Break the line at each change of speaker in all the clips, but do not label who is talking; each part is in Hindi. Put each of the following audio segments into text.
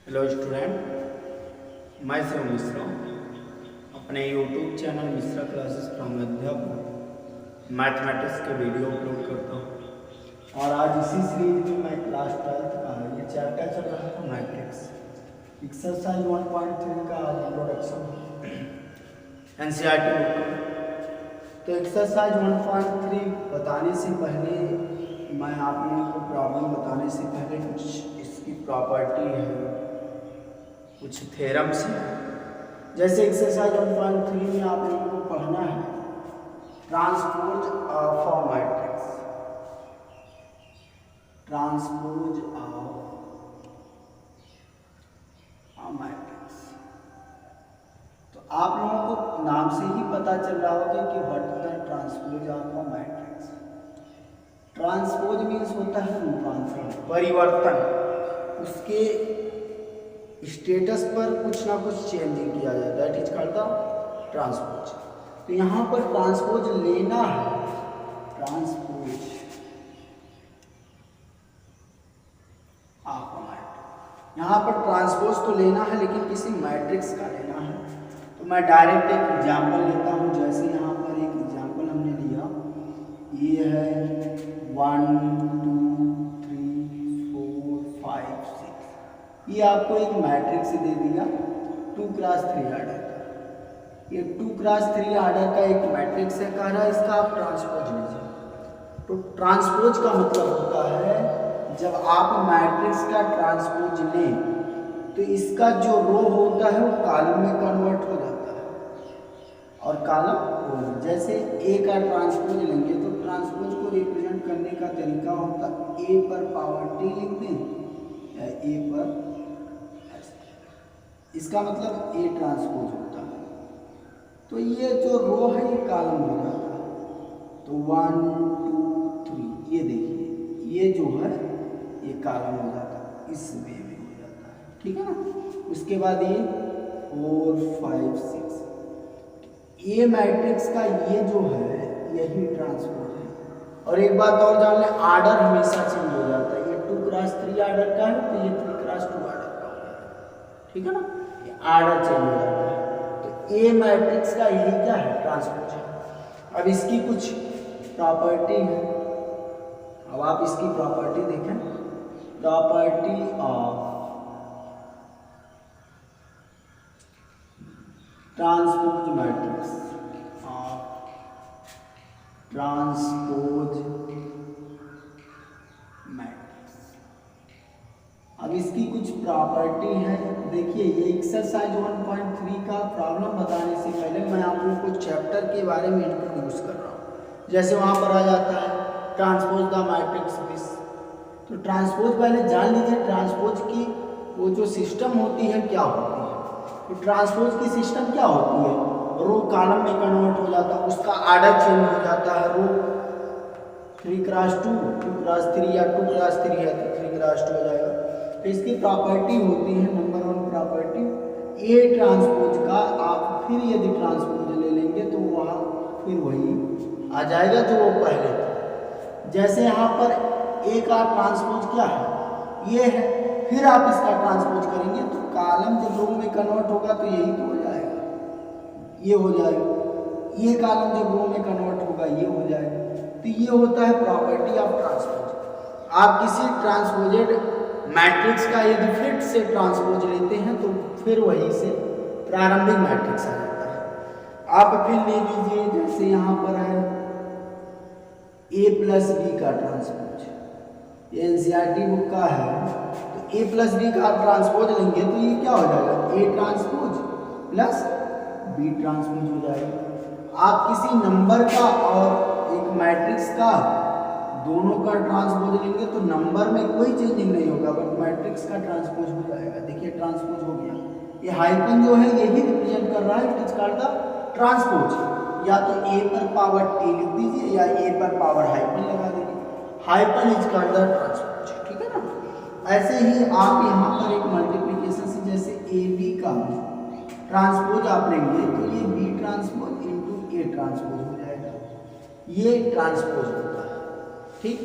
हेलो स्टूडेंट, मैं शिव मिश्रा अपने YouTube channel Mishra classes from अध्यापक मैथमेटिक्स के वीडियो अपलोड करता हूँ। और आज इसी सीरीज में मैं क्लास 12th का ये चैप्टर चल रहा था मैट्रिक्स एक्सरसाइज 1.3 का आज इंट्रोडक्शन एनसीईआरटी बुक का। तो एक्सरसाइज 1.3 बताने से पहले मैं आप लोगों को प्रॉब्लम बताने से पहले कुछ इसकी प्रॉपर्टी है, कुछ थ्योरम्स हैं। जैसे एक्सरसाइज 1.3 में आप लोगों को पढ़ना है transpose of a matrix, transpose of a matrix. तो आप लोगों को नाम से ही पता चल रहा होगा कि what is the transpose of a matrix. Transpose means होता है रूपांतरण, परिवर्तन, उसके स्टेटस पर कुछ ना कुछ चेंजिंग किया जाए, that is called the transpose. तो यहाँ पर ट्रांसपोज लेना है, ट्रांसपोज ऑफ मैट्रिक्स। यहाँ पर ट्रांसपोज तो लेना है लेकिन किसी मैट्रिक्स का लेना है। तो मैं डायरेक्ट एक एग्जाम्पल लेता हूँ। जैसे यहाँ पर एक एग्जाम्पल हमने लिया, ये है 1 2 3 4 5 6। ये आपको एक मैट्रिक्स दे दिया 2 क्रॉस 3 आर्डर का। ये 2 क्रॉस 3 आर्डर का एक मैट्रिक्स है, कह रहा है इसका आप ट्रांसपोज लीजिए। तो ट्रांसपोज का मतलब होता है जब आप मैट्रिक्स का ट्रांसपोज लें तो इसका जो रो होता है वो कॉलम में कन्वर्ट हो जाता है और कॉलम रो में। जैसे ए का ट्रांसपोज लेंगे तो ट्रांसपोज को रिप्रेजेंट करने का तरीका होता है ए पर पावर टी लिख दें या ए पर, इसका मतलब ए ट्रांसपोज होता है। तो ये जो रो है ये कॉलम हो जाता है। तो 1 2 3 ये देखिए, ये जो है ये कॉलम हो जाता है, इस वे में हो जाता है, ठीक है ना। उसके बाद ये 4 5 6, ये मैट्रिक्स का ये जो है यही ट्रांसपोज है। और एक बात और जान लें, आर्डर हमेशा चेंज हो जाता है। ये 2 क्रॉस 3 आर्डर का है तो ये 3 क्रॉस 2 आर्डर का हो जाएगा, ठीक है ना। ये आर्डर चेंज हो जाता है। तो ए मैट्रिक्स का यही क्या है, ट्रांसपोज है। अब इसकी कुछ प्रॉपर्टी है, अब आप इसकी प्रॉपर्टी देखें। Property of transpose matrix, of transpose matrix. अब इसकी कुछ प्रॉपर्टी है। देखिए ये एक्सरसाइज 1.3 का प्रॉब्लम बताने से पहले मैं आप लोगों को चैप्टर के बारे में इंट्रोड्यूस कर रहा हूँ। जैसे वहाँ पर आ जाता है ट्रांसपोज द मैट्रिक्स दिस। तो ट्रांसपोज पहले जान लीजिए, ट्रांसपोज की वो जो सिस्टम होती है क्या होती है। तो ट्रांसपोज की सिस्टम क्या होती है, रो कॉलम में कन्वर्ट हो जाता है, उसका आर्डर चेंज हो जाता है। रो 3 क्रॉस 2 2 क्रॉस 3 या 2 क्रॉस 3 है तो 3 क्रॉस 2 हो जाएगा। तो इसकी प्रॉपर्टी होती है नंबर 1 प्रॉपर्टी, ए ट्रांसपोज का आप फिर यदि ट्रांसपोज ले लेंगे तो वहाँ फिर वही आ जाएगा जो वो पहले था। जैसे यहाँ पर ए का ट्रांसपोज क्या है, ये है, फिर आप इसका ट्रांसपोज करेंगे तो कॉलम जब रो में कन्वर्ट होगा तो यही तो हो जाएगा, ये हो जाएगा। ये कॉलम जब रो में कन्वर्ट होगा ये हो जाएगा। तो ये होता है प्रॉपर्टी ऑफ ट्रांसपोज। आप किसी ट्रांसपोजेड मैट्रिक्स का यदि फिर से ट्रांसपोज लेते हैं तो फिर वही से प्रारंभिक मैट्रिक्स आ जाता है। आप फिर ले लीजिए, जैसे यहाँ पर है a प्लस बी का ट्रांसपोज, ये एनसीईआरटी बुक का है। तो a प्लस बी का आप ट्रांसपोज लेंगे तो ये क्या हो जाएगा, a transpose plus b transpose हो जाएगा। आप किसी नंबर का और एक मैट्रिक्स का दोनों का ट्रांसपोज लेंगे तो नंबर में कोई चेंजिंग नहीं होगा, बट मैट्रिक्स का ट्रांसपोज हो जाएगा। देखिए ट्रांसपोज हो गया। ये हाइपन जो है यही रिप्रेजेंट कर रहा है, it is called the transpose. या तो a पर पावर t लिख दीजिए या a पर पावर हाइपन लगा दीजिए, hyphen is called the transpose, ठीक है ना। ऐसे ही आप यहाँ पर एक मल्टीप्लिकेशन से जैसे ए बी का ट्रांसपोज आप लेंगे तो ये B transpose into A transpose हो जाएगा, ये ट्रांसपोज होता है, ठीक।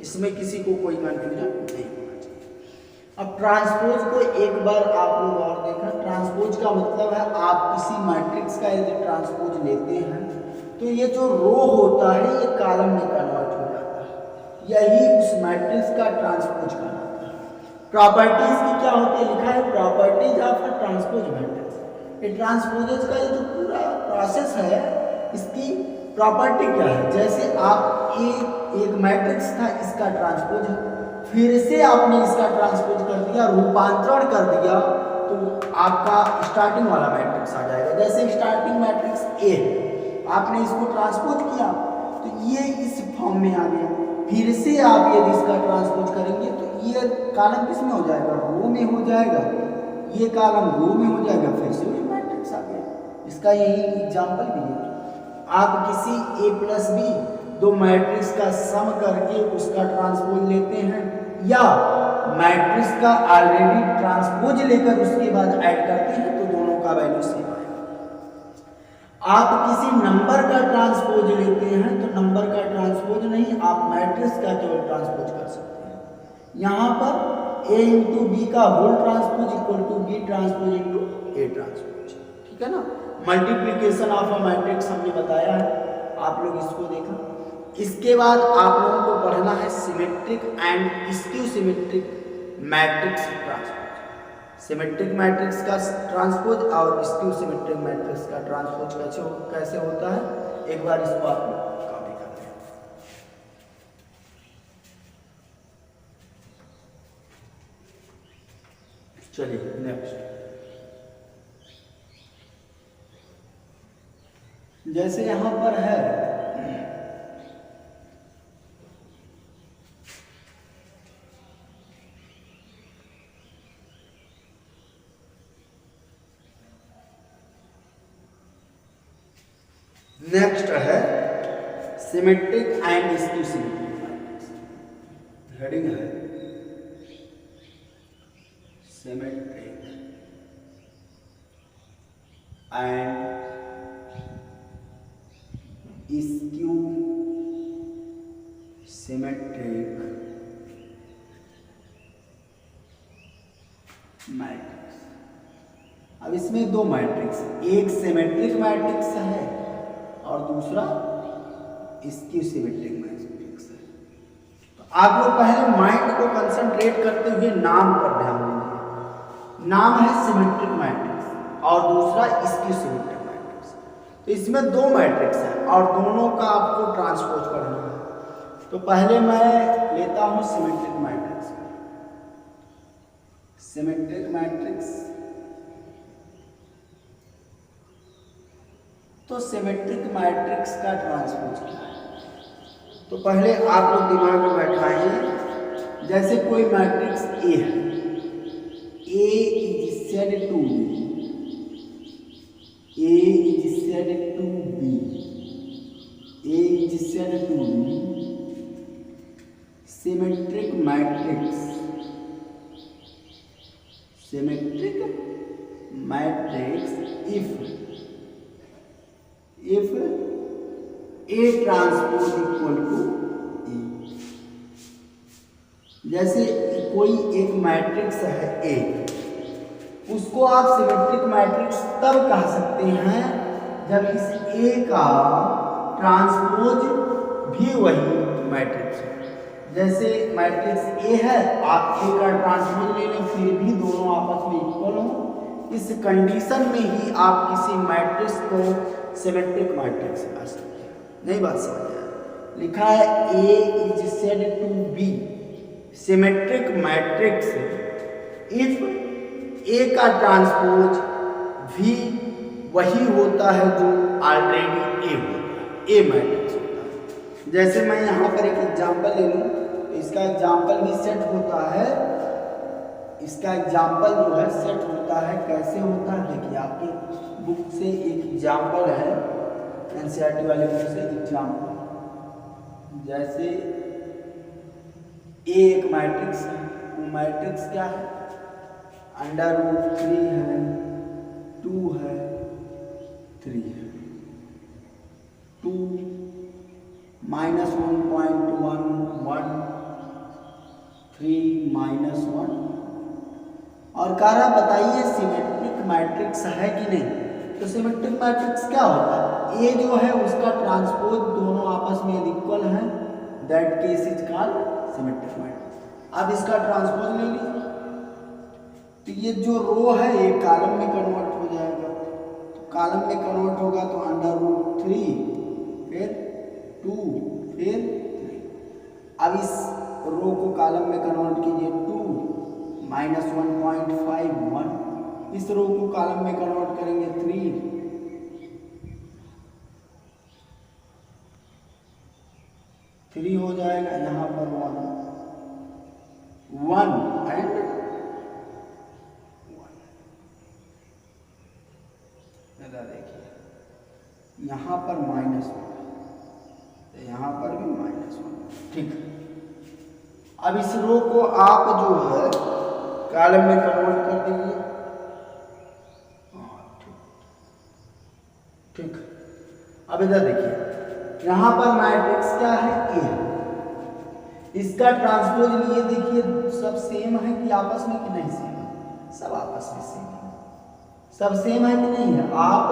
इसमें किसी को कोई कंफ्यूजन नहीं होना चाहिए। अब ट्रांसपोज को एक बार आप लोग और देखा, ट्रांसपोज का मतलब है आप किसी मैट्रिक्स का यदि ट्रांसपोज लेते हैं तो ये जो रो होता है ये कॉलम में कन्वर्ट हो जाता है, यही उस मैट्रिक्स का ट्रांसपोज कहलाता है। प्रॉपर्टीज की क्या होती है, लिखा है properties of a transpose matrix. ये ट्रांसपोजेज का ये जो पूरा प्रोसेस है इसकी प्रॉपर्टी क्या है, जैसे आप एक मैट्रिक्स था इसका ट्रांसपोज है, फिर से आपने इसका ट्रांसपोज कर दिया, रूपांतरण कर दिया, तो आपका स्टार्टिंग वाला मैट्रिक्स आ जाएगा। जैसे स्टार्टिंग मैट्रिक्स ए है, आपने इसको ट्रांसपोज किया तो ये इस फॉर्म में आ गया, फिर से आप यदि इसका ट्रांसपोज करेंगे तो ये कॉलम किस में हो जाएगा, रो में हो जाएगा, ये कॉलम रो में हो जाएगा, फिर से वही मैट्रिक्स आ गया। इसका यही एग्जाम्पल भी है, आप किसी ए प्लस बी दो मैट्रिक्स का सम करके उसका ट्रांसपोज लेते हैं, या मैट्रिक्स का ऑलरेडी ट्रांसपोज लेकर उसके बाद ऐड करते हैं तो दोनों का वैल्यू सेम आएगा। आप किसी नंबर का ट्रांसपोज लेते हैं तो नंबर का ट्रांसपोज नहीं, आप मैट्रिक्स का केवल ट्रांसपोज कर सकते हैं। यहाँ पर a इंटू बी का whole transpose equal to B transpose into A transpose, ठीक है ना। मल्टीप्लीकेशन ऑफ अ मैट्रिक्स हमने बताया है, आप लोग इसको देखा। इसके बाद आप लोगों को पढ़ना है symmetric and skew symmetric matrix transpose. Symmetric matrix का ट्रांसपोज और स्क्यू सिमेट्रिक मैट्रिक्स का ट्रांसपोज कैसे होता है, एक बार इसको आप लोग कॉपी कर लें। चलिए नेक्स्ट, जैसे यहां पर है नेक्स्ट है symmetric and skew symmetric matrix. Heading है symmetric and skew symmetric matrix. अब इसमें दो मैट्रिक्स, एक सिमेट्रिक मैट्रिक्स है और दूसरा स्क्यू सिमेट्रिक मैट्रिक्स है। तो आप लोग पहले माइंड को कंसंट्रेट करते हुए नाम पर ध्यान दीजिए। नाम है सिमेट्रिक मैट्रिक्स और दूसरा स्क्यू सिमेट्रिक मैट्रिक्स। तो इसमें दो मैट्रिक्स हैं और दोनों का आपको ट्रांसपोज करना है। तो पहले मैं लेता हूं सिमेट्रिक मैट्रिक्स। सिमेट्रिक मैट्रिक्स, तो सिमेट्रिक मैट्रिक्स का ट्रांसपोज क्या है, तो पहले आप लोग दिमाग में बैठाएं। जैसे कोई मैट्रिक्स ए है, A is said to be, A is said to be, A is said to be symmetric matrix. Symmetric matrix if A transpose equal to A. जैसे कोई एक मैट्रिक्स है A, उसको आप सिमेट्रिक मैट्रिक्स तब कह सकते हैं जब इस A का ट्रांसपोज भी वही मैट्रिक्स है। जैसे मैट्रिक्स A है, आप A का ट्रांसपोज ले लें फिर भी दोनों आपस में इक्वल हो, इस कंडीशन में ही आप किसी मैट्रिक्स को सिमेट्रिक मैट्रिक्स कह सकते हैं। नई बात समझ आया, लिखा है A is said to be symmetric matrix if A का ट्रांसपोज भी वही होता है जो ऑलरेडी A होता है, A मैट्रिक्स होता है। जैसे मैं यहाँ पर एक एग्जांपल ले लूँ, तो इसका एग्जांपल भी सेट होता है, इसका एग्जाम्पल जो है सेट होता है। कैसे होता है देखिए, आपकी बुक से एक एग्जाम्पल है, एनसीईआरटी वाले बुक से एग्जाम्पल। जैसे ए एक मैट्रिक्स है, वो मैट्रिक्स क्या है, √3 है, 2 है, 3 है। 2 -1.1 1, 3 -1 और कह रहा बताइए सिमेट्रिक मैट्रिक्स है कि नहीं। तो सिमेट्रिक मैट्रिक्स क्या होता है, ए जो है उसका ट्रांसपोज दोनों आपस में इक्वल है, that case is called symmetric matrix. अब इसका ट्रांसपोज ले लीजिए, तो ये जो रो है ये कॉलम में कन्वर्ट हो जाएगा, तो कॉलम में कन्वर्ट होगा तो √3 फिर 2 फिर 3। अब इस रो को कॉलम में कन्वर्ट कीजिए, 2 -1.51, इस रो को कॉलम में कन्वर्ट करेंगे 3 हो जाएगा, यहाँ पर 1 एंड 1। देखिए यहाँ पर -1, यहाँ पर भी -1, ठीक। अब इस रो को आप जो है कॉलम में कन्वर्ट कर दीजिए, ठीक। अब इधर देखिए यहाँ पर मैट्रिक्स क्या है, ए, इसका ट्रांसपोज लिए देखिए सब सेम है कि आपस में कि नहीं सेम है, सब आपस में सेम है, सब सेम है कि नहीं है। आप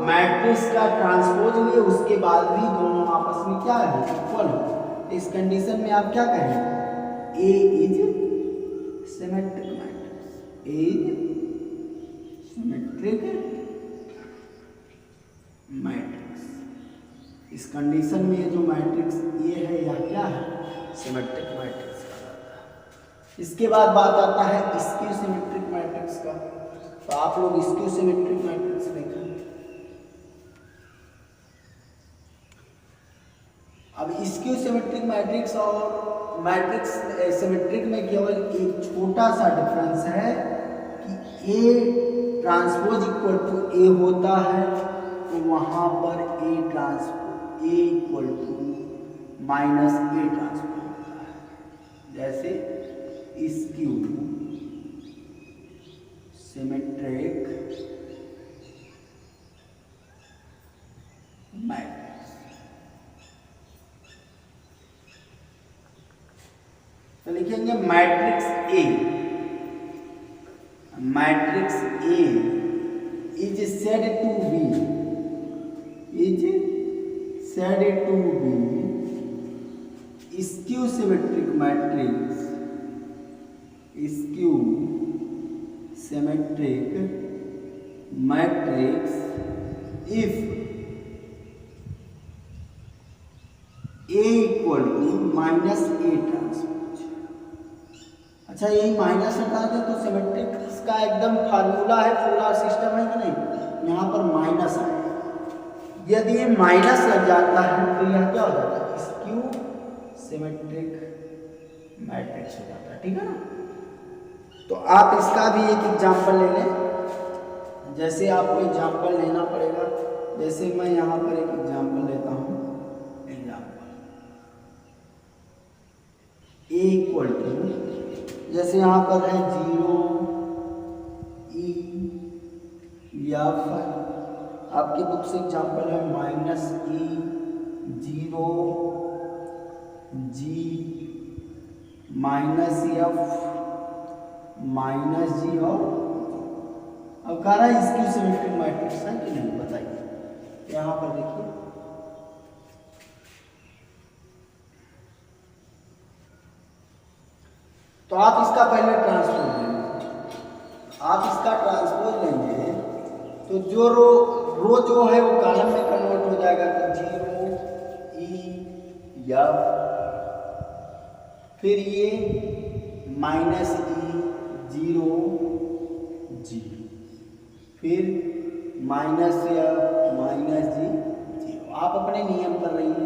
मैट्रिक्स का ट्रांसपोज लिए उसके बाद भी दोनों आपस में क्या है, इक्वल है। इस कंडीशन में आप क्या कहेंगे, A is symmetric matrix, A is symmetric matrix. इस कंडीशन में जो मैट्रिक्स ए है यह क्या है, सिमेट्रिक मैट्रिक्स कहलाता है। इसके बाद बात आता है स्क्यू सिमेट्रिक मैट्रिक्स का, तो आप लोग स्क्यू सिमेट्रिक मैट्रिक्स देखें। अब स्क्यू सिमेट्रिक मैट्रिक्स और मैट्रिक्स सिमेट्रिक में केवल एक छोटा सा डिफरेंस है कि A transpose equal to A होता है, तो वहां पर A transpose A equal to -a transpose होता है। जैसे स्क्यू सिमेट्रिक मैट्रिक्स, तो लिखेंगे matrix A is said to be skew symmetric matrix if A equal to -a transpose. अच्छा यही माइनस हटा दें तो सिमेट्रिक्स का एकदम फार्मूला है, पूरा सिस्टम है कि नहीं, यहाँ पर माइनस आए, यदि ये माइनस लग जाता है तो यह क्या हो जाता है, स्क्यू सिमेट्रिक मैट्रिक्स हो जाता है, ठीक है ना। तो आप इसका भी एक एग्जांपल ले लें, जैसे आपको एग्जांपल लेना पड़ेगा, जैसे मैं यहाँ पर एक एग्जांपल लेता हूँ, ए इक्वल टू, जैसे यहाँ पर है 0 E F, आपकी बुक से एग्जांपल है -E 0 G -F -G और अब कह रहा है इसकी सिमेट्रिक मैट्रिक्स है कि नहीं, बताइए। यहाँ पर देखिए तो आप इसका पहले ट्रांसपोज लेंगे, आप इसका ट्रांसपोज लेंगे तो जो रो जो है वो कॉलम में कन्वर्ट हो जाएगा, तो 0 E F, फिर ये -E 0 G, फिर -F -G 0। आप अपने नियम पर रहिए।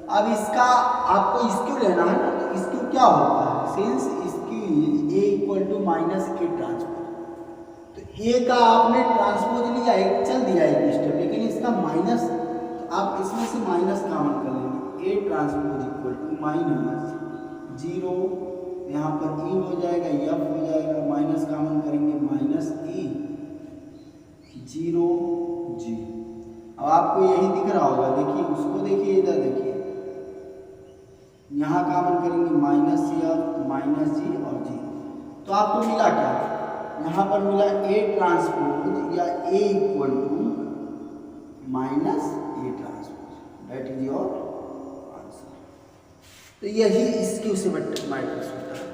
अब इसका आपको स्क्यू लेना है ना, तो स्क्यू क्या होता है, since A equal to -a transpose, तो A का आपने ट्रांसपोज लिया, एक चल दिया एक स्टेप, लेकिन इसका माइनस, तो आप इसमें से माइनस कॉमन कर लेंगे, A ट्रांसपोज इक्वल टू -0, यहाँ पर E हो जाएगा, F हो जाएगा, माइनस कॉमन करेंगे -E 0 G। अब आपको यही दिख रहा होगा, देखिए उसको देखिए, इधर देखिए, यहाँ कॉमन करेंगे -F -G और 0, तो आपको मिला क्या, यहाँ पर मिला ए ट्रांसपोज या A equal to minus A transpose, that is your answer. तो यही इसकी सिमेट्रिक मैट्रिक्स होता है।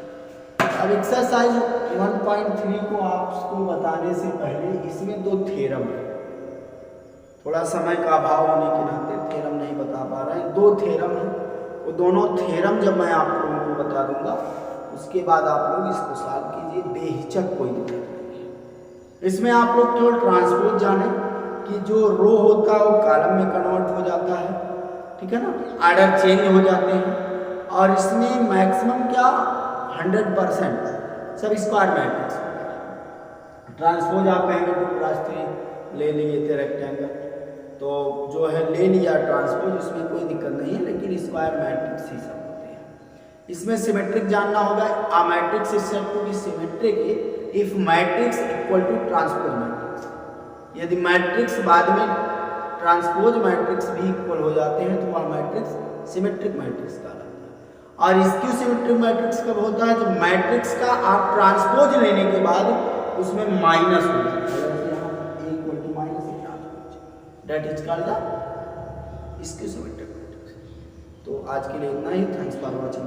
अब एक्सरसाइज 1.3 को आपको बताने से पहले इसमें दो थ्योरम है, थोड़ा समय का अभाव होने के नाते थ्योरम नहीं बता पा रहे हैं। दो थ्योरम है, वो दोनों थ्योरम जब मैं आप लोगों को बता दूंगा उसके बाद आप लोग इसको सॉल्व कीजिए, बेहिचक, कोई दिक्कत नहीं। इसमें आप लोग केवल ट्रांसपोज जाने कि जो रो होता है वो कॉलम में कन्वर्ट हो जाता है, ठीक है ना, ऑर्डर चेंज हो जाते हैं। और इसमें मैक्सिमम क्या 100% सब स्क्वायर मैट्रिक्स होता है। ट्रांसपोज आप कहेंगे 2x3 ले लिए थे रेक्टेंगल, तो जो है ले लिया ट्रांसपोज, इसमें कोई दिक्कत नहीं है, लेकिन स्क्वायर मैट्रिक्स ही सब होते हैं। इसमें सिमेट्रिक जानना होगा, a matrix is said to be symmetric if matrix equal to transpose matrix. यदि मैट्रिक्स बाद में ट्रांसपोज मैट्रिक्स भी इक्वल हो जाते हैं तो वह मैट्रिक्स सिमेट्रिक मैट्रिक्स कहलाता है। और स्क्यू सिमेट्रिक मैट्रिक्स कब होता है, जब मैट्रिक्स का आप ट्रांसपोज लेने के बाद उसमें माइनस हो जाता है, that is called the skew symmetric matrix. तो आज के लिए इतना ही, थैंक्स फॉर वॉचिंग।